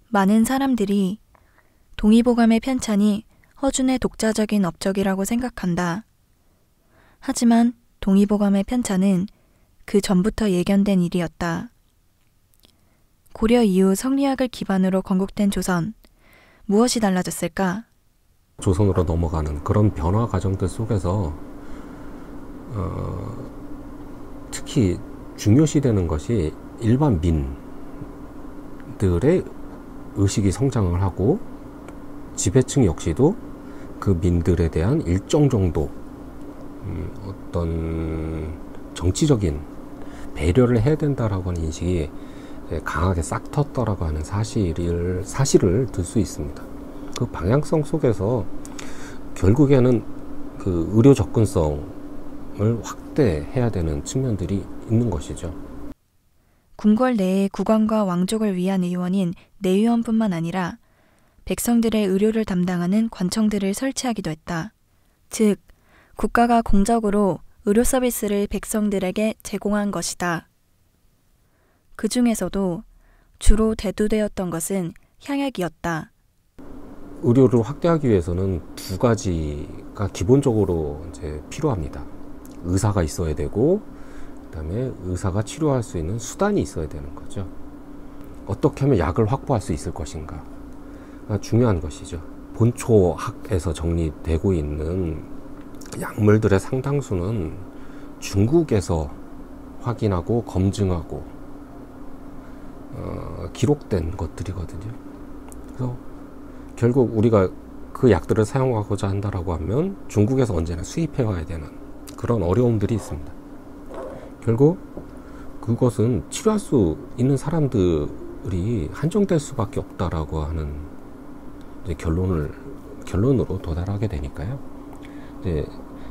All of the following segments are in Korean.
많은 사람들이 동의보감의 편찬이 허준의 독자적인 업적이라고 생각한다. 하지만 동의보감의 편찬은 그 전부터 예견된 일이었다. 고려 이후 성리학을 기반으로 건국된 조선, 무엇이 달라졌을까? 조선으로 넘어가는 그런 변화 과정들 속에서 특히 중요시되는 것이 일반 민들의 의식이 성장을 하고 지배층 역시도 그 민들에 대한 일정 정도 어떤 정치적인 배려를 해야 된다라고 하는 인식이 강하게 싹 텄다라고 하는 사실을 들 수 있습니다. 그 방향성 속에서 결국에는 그 의료 접근성을 확대해야 되는 측면들이 있는 것이죠. 궁궐 내에 국왕과 왕족을 위한 의원인 내의원뿐만 아니라 백성들의 의료를 담당하는 관청들을 설치하기도 했다. 즉, 국가가 공적으로 의료 서비스를 백성들에게 제공한 것이다. 그 중에서도 주로 대두되었던 것은 향약이었다. 의료를 확대하기 위해서는 두 가지가 기본적으로 이제 필요합니다. 의사가 있어야 되고, 그다음에 의사가 치료할 수 있는 수단이 있어야 되는 거죠. 어떻게 하면 약을 확보할 수 있을 것인가? 중요한 것이죠. 본초학에서 정리되고 있는 약물들의 상당수는 중국에서 확인하고 검증하고 기록된 것들이거든요. 그래서 결국 우리가 그 약들을 사용하고자 한다라고 하면 중국에서 언제나 수입해 와야 되는 그런 어려움들이 있습니다. 결국 그것은 치료할 수 있는 사람들이 한정될 수밖에 없다라고 하는 이제 결론으로 도달하게 되니까요. 이제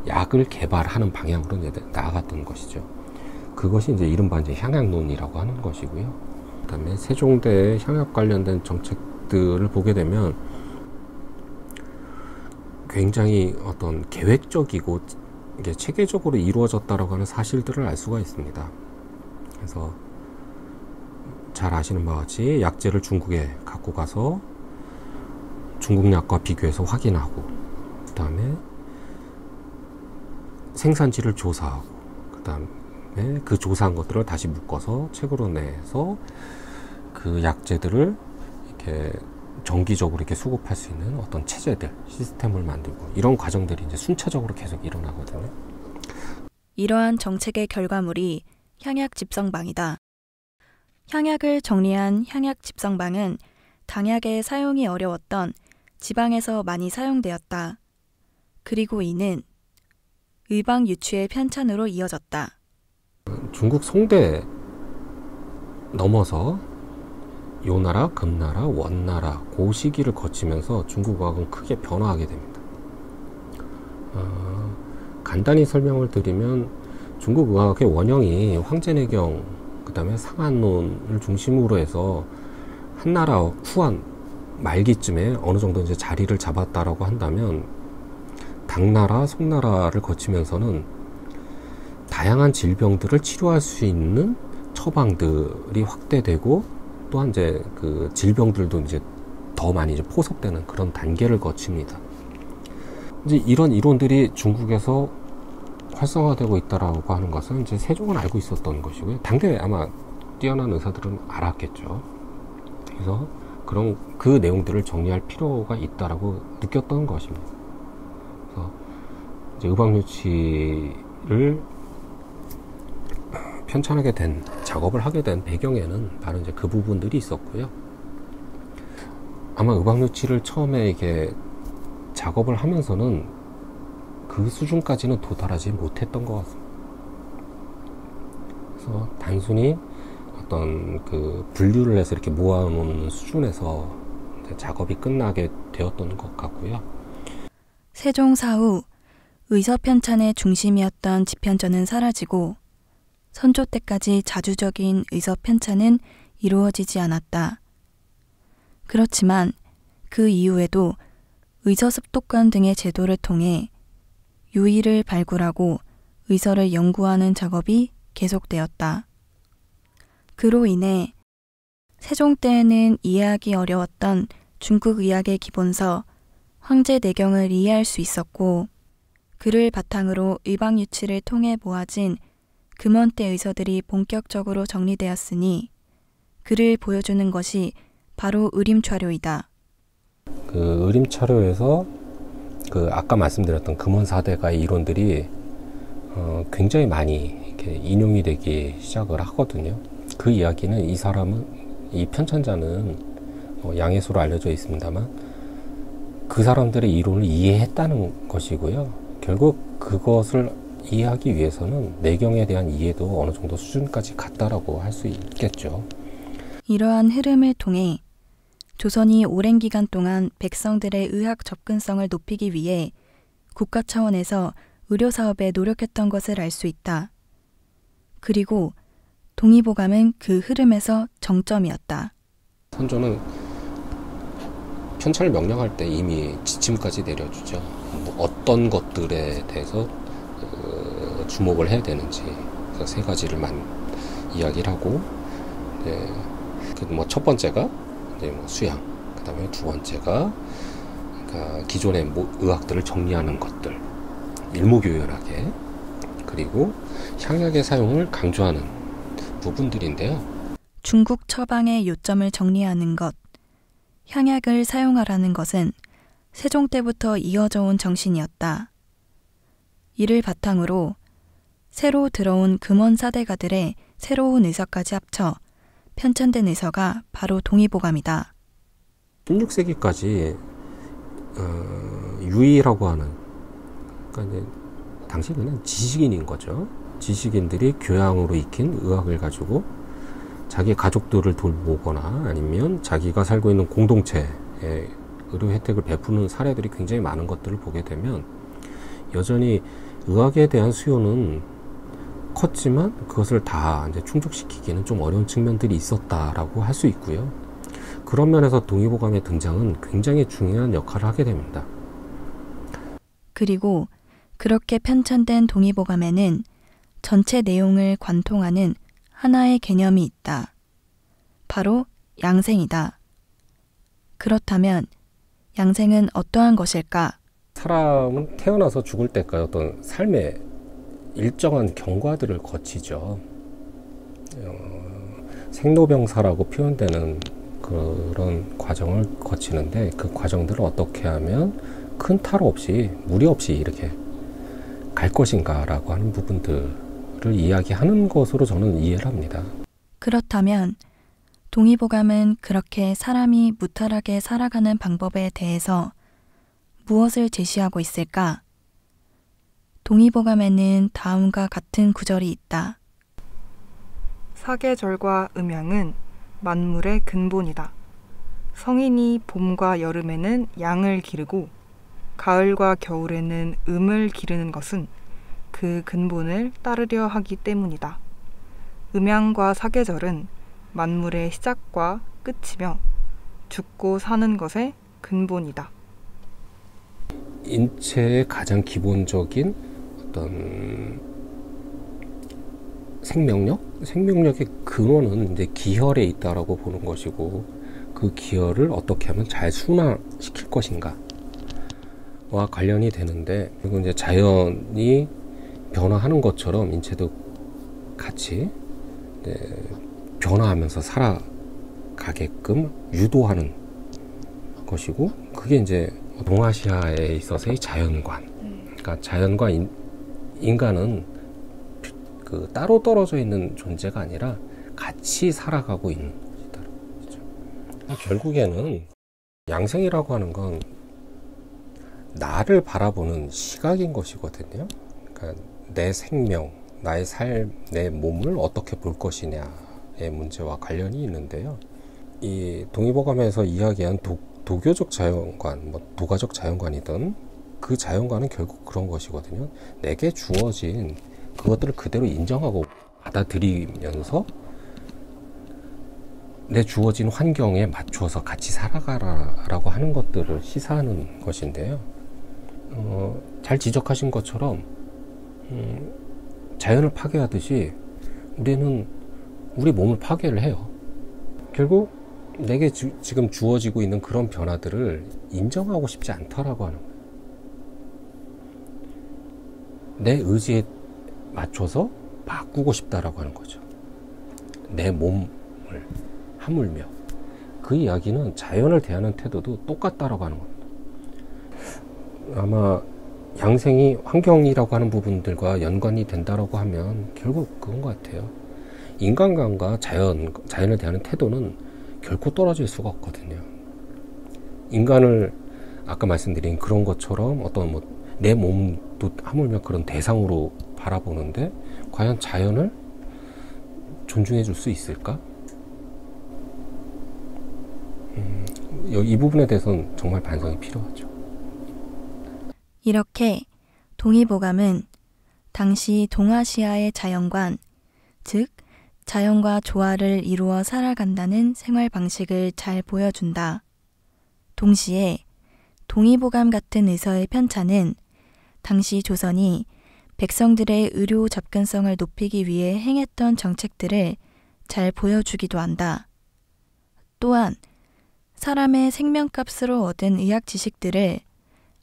약을 개발하는 방향으로 이제 나아갔던 것이죠. 그것이 이제 이른바 이제 향약론이라고 하는 것이고요. 그다음에 세종대의 향약 관련된 정책들을 보게 되면 굉장히 어떤 계획적이고 이게 체계적으로 이루어졌다라고 하는 사실들을 알 수가 있습니다. 그래서 잘 아시는 바와 같이 약재를 중국에 갖고 가서 중국 약과 비교해서 확인하고, 그 다음에 생산지를 조사하고, 그 다음에 그 조사한 것들을 다시 묶어서 책으로 내서 그 약재들을 이렇게 정기적으로 이렇게 수급할 수 있는 어떤 체제들, 시스템을 만들고, 이런 과정들이 이제 순차적으로 계속 일어나거든요. 이러한 정책의 결과물이 향약 집성방이다. 향약을 정리한 향약 집성방은 당약의 사용이 어려웠던 지방에서 많이 사용되었다. 그리고 이는 의방 유추의 편찬으로 이어졌다. 중국 송대 넘어서 요나라, 금나라, 원나라 그 시기를 거치면서 중국 어학은 크게 변화하게 됩니다. 간단히 설명을 드리면 중국 의학의 원형이 황제내경, 그 다음에 상한론을 중심으로 해서 한나라 후한 말기쯤에 어느 정도 이제 자리를 잡았다라고 한다면, 당나라, 송나라를 거치면서는 다양한 질병들을 치료할 수 있는 처방들이 확대되고, 또한 이제 그 질병들도 이제 더 많이 이제 포섭되는 그런 단계를 거칩니다. 이제 이런 이론들이 중국에서 활성화되고 있다라고 하는 것은 이제 세종은 알고 있었던 것이고요. 당대 아마 뛰어난 의사들은 알았겠죠. 그래서 그런 그 내용들을 정리할 필요가 있다라고 느꼈던 것입니다. 그래서 이제 의방유치를 편찬하게 된, 작업을 하게 된 배경에는 바로 이제 그 부분들이 있었고요. 아마 의방유치를 처음에 이렇게 작업을 하면서는 그 수준까지는 도달하지 못했던 것 같습니다. 그래서 단순히 어떤 그 분류를 해서 이렇게 모아놓는 수준에서 작업이 끝나게 되었던 것 같고요. 세종 사후 의서 편찬의 중심이었던 집현전은 사라지고 선조 때까지 자주적인 의서 편찬은 이루어지지 않았다. 그렇지만 그 이후에도 의서 습독관 등의 제도를 통해 유의를 발굴하고 의서를 연구하는 작업이 계속되었다. 그로 인해 세종 때에는 이해하기 어려웠던 중국 의학의 기본서 황제내경을 이해할 수 있었고, 그를 바탕으로 의방유치를 통해 모아진 금원대 의서들이 본격적으로 정리되었으니 그를 보여주는 것이 바로 의림차료이다. 그 의림차료에서 그 아까 말씀드렸던 금원사대가의 이론들이 굉장히 많이 이렇게 인용이 되기 시작을 하거든요. 그 이야기는 이 편찬자는 양해수로 알려져 있습니다만 그 사람들의 이론을 이해했다는 것이고요. 결국 그것을 이해하기 위해서는 내경에 대한 이해도 어느 정도 수준까지 갔다라고 할 수 있겠죠. 이러한 흐름을 통해 조선이 오랜 기간 동안 백성들의 의학 접근성을 높이기 위해 국가 차원에서 의료사업에 노력했던 것을 알 수 있다. 그리고 동의보감은 그 흐름에서 정점이었다. 선조는 편찬을 명령할 때 이미 지침까지 내려주죠. 어떤 것들에 대해서 주목을 해야 되는지 그 세 가지를만 이야기를 하고, 첫 번째가 수양, 그 다음에 두 번째가 그러니까 기존의 의학들을 정리하는 것들, 일목요연하게, 그리고 향약의 사용을 강조하는 부분들인데요. 중국 처방의 요점을 정리하는 것, 향약을 사용하라는 것은 세종 때부터 이어져 온 정신이었다. 이를 바탕으로 새로 들어온 금원사대가들의 새로운 의서까지 합쳐 편찬된 의서가 바로 동의보감이다. 16세기까지 유의라고 하는, 그러니까 이제 당시 그냥 지식인인 거죠. 지식인들이 교양으로 익힌 의학을 가지고 자기 가족들을 돌보거나 아니면 자기가 살고 있는 공동체에 의료 혜택을 베푸는 사례들이 굉장히 많은 것들을 보게 되면 여전히 의학에 대한 수요는 컸지만 그것을 다 이제 충족시키기는 좀 어려운 측면들이 있었다라고 할 수 있고요. 그런 면에서 동의보감의 등장은 굉장히 중요한 역할을 하게 됩니다. 그리고 그렇게 편찬된 동의보감에는 전체 내용을 관통하는 하나의 개념이 있다. 바로 양생이다. 그렇다면 양생은 어떠한 것일까? 사람은 태어나서 죽을 때까지 어떤 삶의 일정한 경과들을 거치죠. 생로병사라고 표현되는 그런 과정을 거치는데 그 과정들을 어떻게 하면 큰 탈 없이 무리 없이 이렇게 갈 것인가라고 하는 부분들을 이야기하는 것으로 저는 이해를 합니다. 그렇다면 동의보감은 그렇게 사람이 무탈하게 살아가는 방법에 대해서 무엇을 제시하고 있을까? 동의보감에는 다음과 같은 구절이 있다. 사계절과 음양은 만물의 근본이다. 성인이 봄과 여름에는 양을 기르고 가을과 겨울에는 음을 기르는 것은 그 근본을 따르려 하기 때문이다. 음양과 사계절은 만물의 시작과 끝이며 죽고 사는 것의 근본이다. 인체의 가장 기본적인 어떤 생명력의 근원은 이제 기혈에 있다라고 보는 것이고, 그 기혈을 어떻게 하면 잘 순화시킬 것인가와 관련이 되는데, 그리고 이제 자연이 변화하는 것처럼 인체도 같이 변화하면서 살아가게끔 유도하는 것이고, 그게 이제 동아시아에 있어서의 자연관. 그러니까 자연과 인간은 그 따로 떨어져 있는 존재가 아니라 같이 살아가고 있는 것이다. 그렇죠? 결국에는 양생이라고 하는 건 나를 바라보는 시각인 것이거든요. 그러니까 내 생명, 나의 삶, 내 몸을 어떻게 볼 것이냐의 문제와 관련이 있는데요. 이 동의보감에서 이야기한 도교적 자연관, 도가적 자연관이든 그 자연관은 결국 그런 것이거든요. 내게 주어진 그것들을 그대로 인정하고 받아들이면서 내 주어진 환경에 맞춰서 같이 살아가라라고 하는 것들을 시사하는 것인데요. 잘 지적하신 것처럼 자연을 파괴하듯이 우리는 우리 몸을 파괴를 해요. 결국 내게 지금 주어지고 있는 그런 변화들을 인정하고 싶지 않더라고 하는 거예요. 내 의지에 맞춰서 바꾸고 싶다라고 하는 거죠. 내 몸을 하물며. 그 이야기는 자연을 대하는 태도도 똑같다라고 하는 겁니다. 아마 양생이 환경이라고 하는 부분들과 연관이 된다라고 하면 결국 그건 것 같아요. 인간관과 자연을 대하는 태도는 결코 떨어질 수가 없거든요. 인간을 아까 말씀드린 그런 것처럼 어떤 내 몸도 하물며 그런 대상으로 바라보는데 과연 자연을 존중해 줄 수 있을까? 이 부분에 대해서는 정말 반성이 필요하죠. 이렇게 동의보감은 당시 동아시아의 자연관, 즉 자연과 조화를 이루어 살아간다는 생활 방식을 잘 보여준다. 동시에 동의보감 같은 의서의 편찬은 당시 조선이 백성들의 의료 접근성을 높이기 위해 행했던 정책들을 잘 보여주기도 한다. 또한 사람의 생명값으로 얻은 의학 지식들을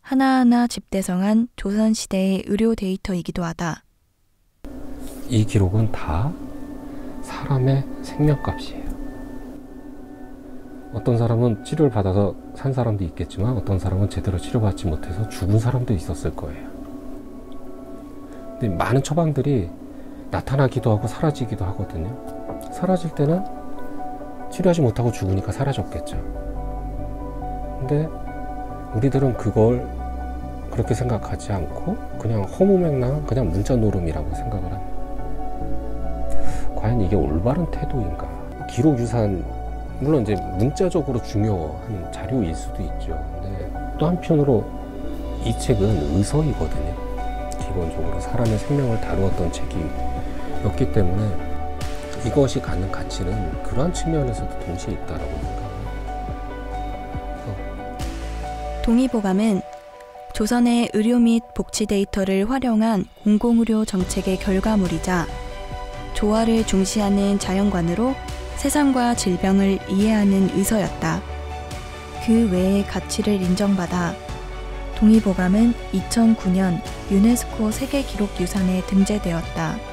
하나하나 집대성한 조선시대의 의료 데이터이기도 하다. 이 기록은 다 사람의 생명값이에요. 어떤 사람은 치료를 받아서 산 사람도 있겠지만 어떤 사람은 제대로 치료받지 못해서 죽은 사람도 있었을 거예요. 근데 많은 처방들이 나타나기도 하고 사라지기도 하거든요. 사라질 때는 치료하지 못하고 죽으니까 사라졌겠죠. 근데 우리들은 그걸 그렇게 생각하지 않고 그냥 허무맹랑한 그냥 문자 노름이라고 생각을 합니다. 과연 이게 올바른 태도인가? 기록 유산 물론 이제 문자적으로 중요한 자료일 수도 있죠. 근데 또 한편으로 이 책은 의서이거든요. 기본적으로 사람의 생명을 다루었던 책이었기 때문에 이것이 갖는 가치는 그러한 측면에서도 동시에 있다라고 생각합니다. 동의보감은 조선의 의료 및 복지 데이터를 활용한 공공의료 정책의 결과물이자 조화를 중시하는 자연관으로 세상과 질병을 이해하는 의서였다. 그 외의 가치를 인정받아 동의보감은 2009년 유네스코 세계기록유산에 등재되었다.